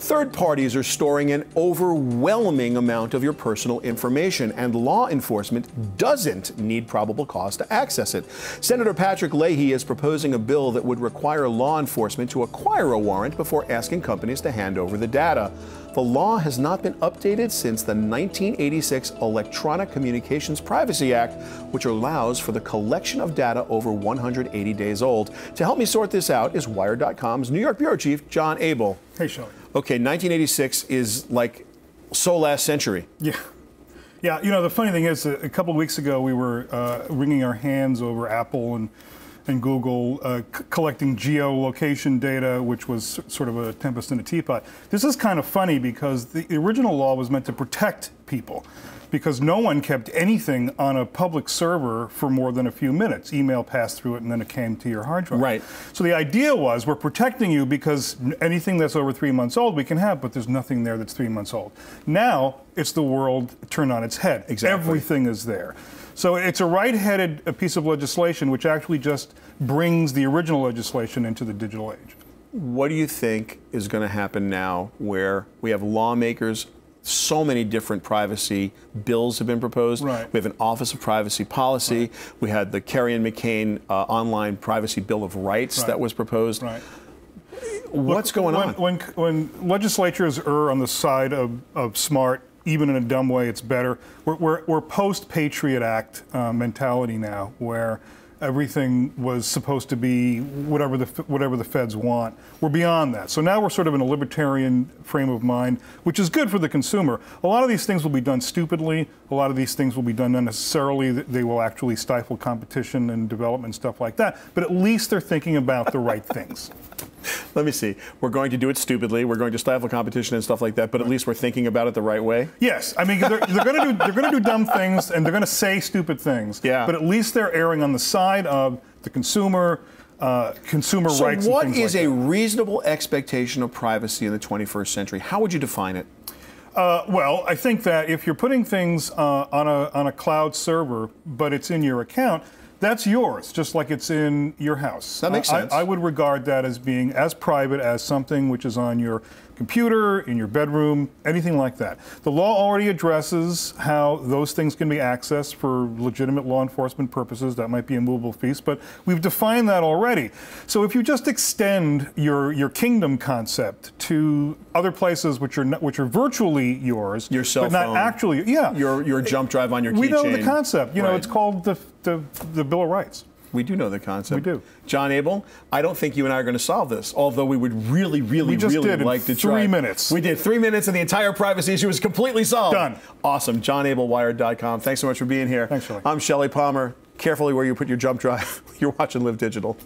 Third parties are storing an overwhelming amount of your personal information, and law enforcement doesn't need probable cause to access it. Senator Patrick Leahy is proposing a bill that would require law enforcement to acquire a warrant before asking companies to hand over the data. The law has not been updated since the 1986 Electronic Communications Privacy Act, which allows for the collection of data over 180 days old. To help me sort this out is Wired.com's New York Bureau Chief, John Abell. Hey, Shelly. Okay, 1986 is like so last century. Yeah. Yeah, you know, the funny thing is, a couple of weeks ago, we were wringing our hands over Apple and Google collecting geolocation data, which was sort of a tempest in a teapot. This is kind of funny because the original law was meant to protect people, because no one kept anything on a public server for more than a few minutes. Email passed through it and then it came to your hard drive. Right. So the idea was, we're protecting you because anything that's over 3 months old we can have, but there's nothing there that's 3 months old. Now it's the world turned on its head. Exactly. Everything is there. So it's a right-headed piece of legislation which actually just brings the original legislation into the digital age. What do you think is going to happen now where we have lawmakers? So many different privacy bills have been proposed. Right. We have an Office of Privacy Policy. Right. We had the Kerry and McCain Online Privacy Bill of Rights that was proposed. Right. What's going on? When legislatures err on the side of smart, even in a dumb way, it's better. We're post-Patriot Act mentality now, where everything was supposed to be whatever the feds want. We're beyond that. So now we're sort of in a libertarian frame of mind, which is good for the consumer. A lot of these things will be done stupidly. A lot of these things will be done unnecessarily. They will actually stifle competition and development and stuff like that. But at least they're thinking about the right things. Let me see. We're going to do it stupidly. We're going to stifle competition and stuff like that. But at least we're thinking about it the right way. Yes, I mean they're going to do dumb things and they're going to say stupid things. Yeah. But at least they're erring on the side of the consumer, consumer rights. So what and things is like a that. reasonable expectation of privacy in the 21st century? How would you define it? Well, I think that if you're putting things on a cloud server, but it's in your account, that's yours, just like it's in your house. That makes sense. I would regard that as being as private as something which is on your computer, in your bedroom, anything like that. The law already addresses how those things can be accessed for legitimate law enforcement purposes. That might be a movable feast, but we've defined that already. So if you just extend your kingdom concept to other places which are virtually yours, your cell but phone, not actually, yeah, your jump drive on your keychain. We know the concept. You know, right. it's called the Bill of Rights. We do know the concept. We do. John Abell, I don't think you and I are going to solve this, although we would really like to try. 3 minutes. We did 3 minutes and the entire privacy issue is completely solved. Done. Awesome. John Abell, Wired.com. Thanks so much for being here. Thanks, Shelly. I'm Shelly Palmer. Carefully where you put your jump drive. You're watching Live Digital.